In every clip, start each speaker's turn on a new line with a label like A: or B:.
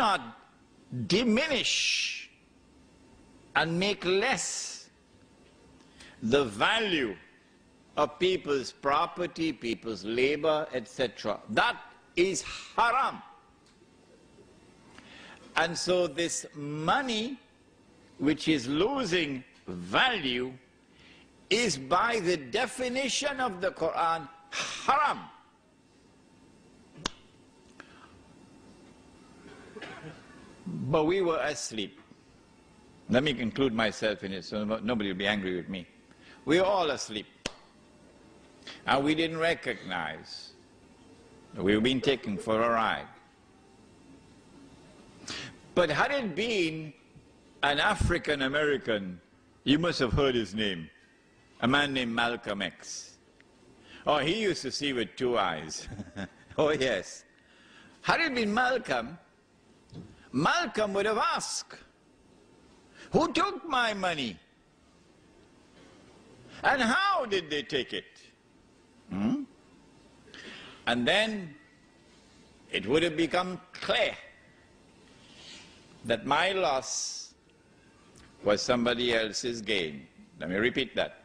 A: not diminish and make less the value of people's property, people's labor, etc. That is haram. And so this money, which is losing value, is by the definition of the Quran haram. But we were asleep. Let me include myself in it so nobody will be angry with me. We were all asleep. And we didn't recognize that we were being taken for a ride. But had it been an African American, you must have heard his name, a man named Malcolm X. Oh, he used to see with two eyes. Oh, yes. Had it been Malcolm, Malcolm would have asked, who took my money? And how did they take it? And then it would have become clear that my loss was somebody else's gain. Let me repeat that.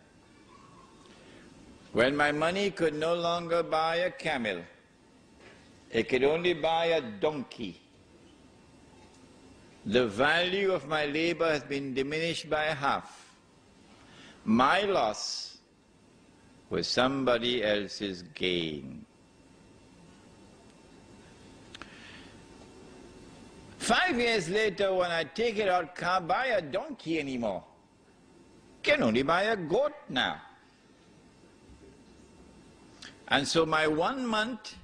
A: When my money could no longer buy a camel, it could only buy a donkey. The value of my labor has been diminished by half. My loss was somebody else's gain. 5 years later, when I take it out, can't buy a donkey anymore. Can only buy a goat now. And so my 1 month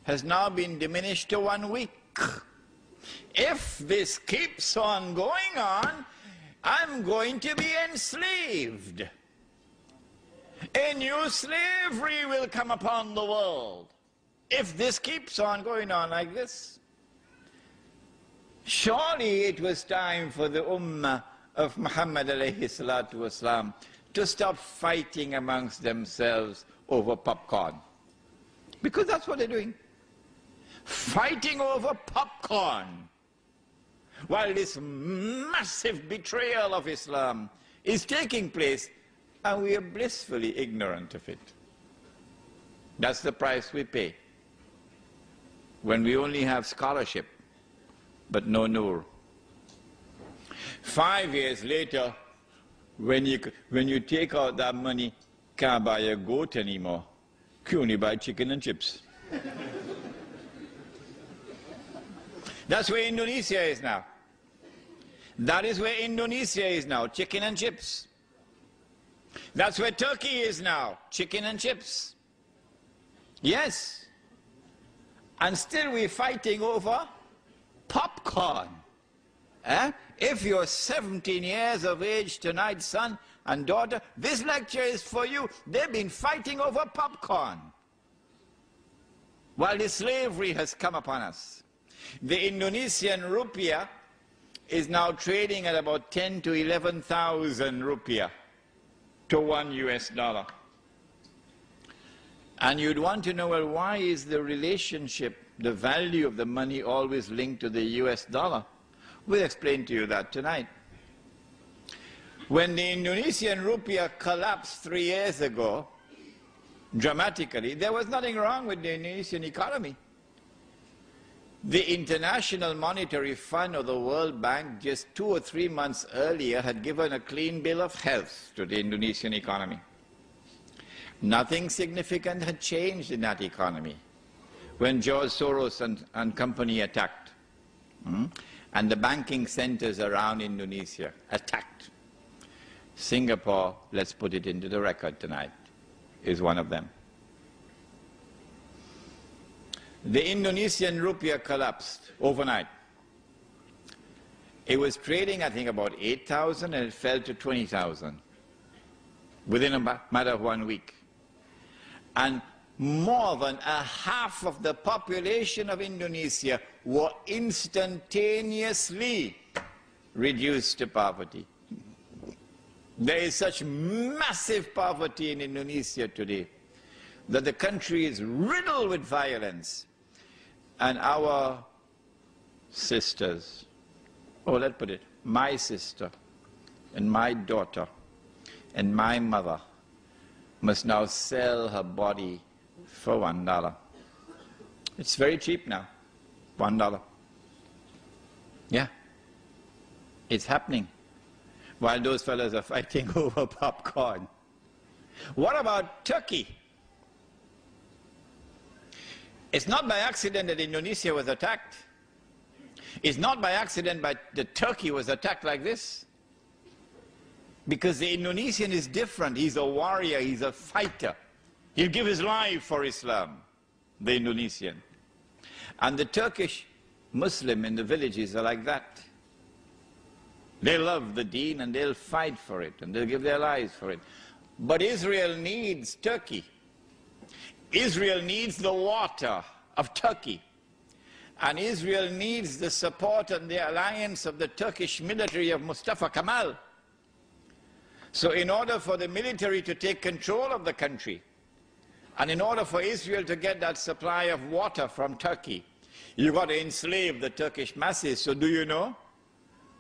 A: has now been diminished to 1 week. If this keeps on going on, I'm going to be enslaved. A new slavery will come upon the world if this keeps on going on like this. Surely it was time for the Ummah of Muhammad alayhi salatu wasalam to stop fighting amongst themselves over popcorn. Because that's what they're doing. Fighting over popcorn. While this massive betrayal of Islam is taking place, and we are blissfully ignorant of it. That's the price we pay when we only have scholarship, but no nur. 5 years later, when you take out that money, can't buy a goat anymore. You only buy chicken and chips. That's where Indonesia is now. That is where Indonesia is now, chicken and chips. That's where Turkey is now, chicken and chips. Yes. And still we're fighting over popcorn. If you're 17 years of age tonight, son and daughter, this lecture is for you. They've been fighting over popcorn while the slavery has come upon us. The Indonesian rupiah is now trading at about 10 to 11,000 rupiah to $1 US. And you'd want to know, well, why is the relationship, the value of the money always linked to the US dollar? We'll explain to you that tonight. When the Indonesian rupiah collapsed 3 years ago, dramatically, there was nothing wrong with the Indonesian economy. The International Monetary Fund or the World Bank just 2 or 3 months earlier had given a clean bill of health to the Indonesian economy. Nothing significant had changed in that economy when George Soros and company attacked. And the banking centers around Indonesia attacked. Singapore, let's put it into the record tonight, is one of them. The Indonesian rupiah collapsed overnight. It was trading, I think, about 8,000 and it fell to 20,000 within a matter of 1 week. And more than a half of the population of Indonesia were instantaneously reduced to poverty. There is such massive poverty in Indonesia today that the country is riddled with violence. And our sisters, oh, let's put it, my sister and my daughter and my mother must now sell her body for $1. It's very cheap now, $1. Yeah, it's happening while those fellows are fighting over popcorn. What about Turkey? It's not by accident that Indonesia was attacked. It's not by accident that Turkey was attacked like this. Because the Indonesian is different. He's a warrior, he's a fighter. He'll give his life for Islam, the Indonesian. And the Turkish Muslim in the villages are like that. They love the deen and they'll fight for it and they'll give their lives for it. But Israel needs Turkey. Israel needs the water of Turkey. And Israel needs the support and the alliance of the Turkish military of Mustafa Kemal. So in order for the military to take control of the country, and in order for Israel to get that supply of water from Turkey, you've got to enslave the Turkish masses. So do you know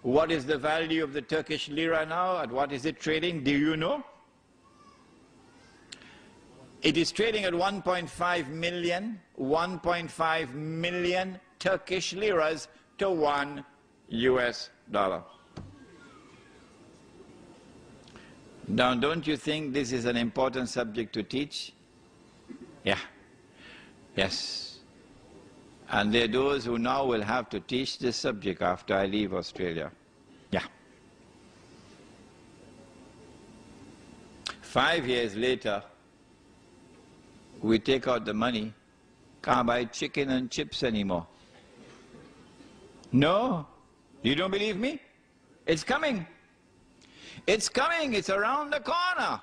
A: what is the value of the Turkish lira now and what is it trading? Do you know? It is trading at 1.5 million Turkish liras to $1 US. Now, don't you think this is an important subject to teach? Yeah. Yes. And there are those who now will have to teach this subject after I leave Australia. Yeah. 5 years later, we take out the money, can't buy chicken and chips anymore. No? You don't believe me? It's coming. It's coming. It's around the corner.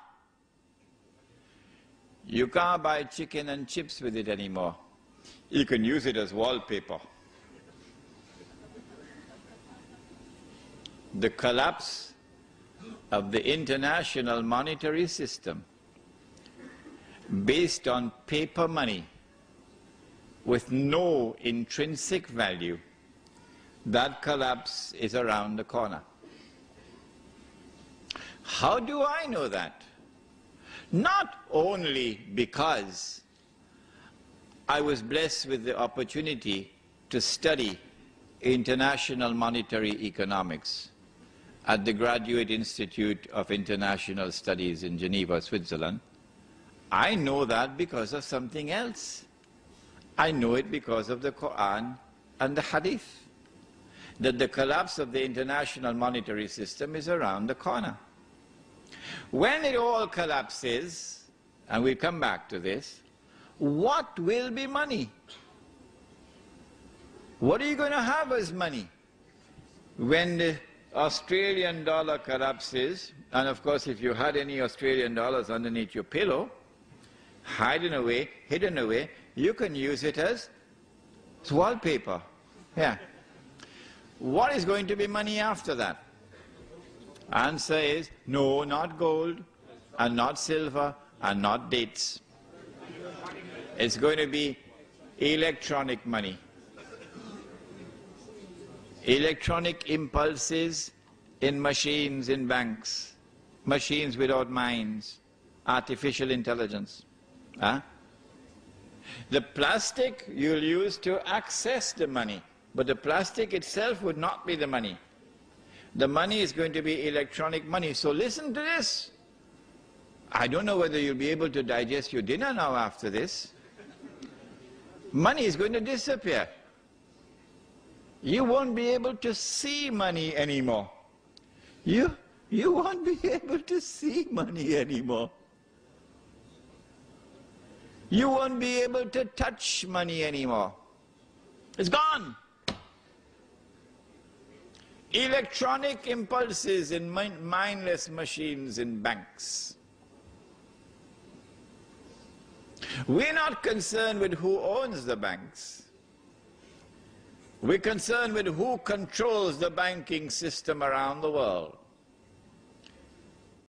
A: You can't buy chicken and chips with it anymore. You can use it as wallpaper. The collapse of the international monetary system based on paper money with no intrinsic value, that collapse is around the corner. How do I know that? Not only because I was blessed with the opportunity to study international monetary economics at the Graduate Institute of International Studies in Geneva, Switzerland. I know that because of something else. I know it because of the Quran and the Hadith, that the collapse of the international monetary system is around the corner. When it all collapses, and we'll come back to this, what will be money? What are you going to have as money? When the Australian dollar collapses, and of course if you had any Australian dollars underneath your pillow, hidden away, you can use it as wallpaper. Yeah. What is going to be money after that? Answer is no, not gold, and not silver, and not dates. It's going to be electronic money. Electronic impulses in machines in banks, machines without minds, artificial intelligence. Huh? The plastic you'll use to access the money, but the plastic itself would not be the money. The money is going to be electronic money. So listen to this. I don't know whether you'll be able to digest your dinner now after this. Money is going to disappear. You won't be able to see money anymore. You won't be able to see money anymore. You won't be able to touch money anymore. It's gone. Electronic impulses in mindless machines in banks. We're not concerned with who owns the banks. We're concerned with who controls the banking system around the world.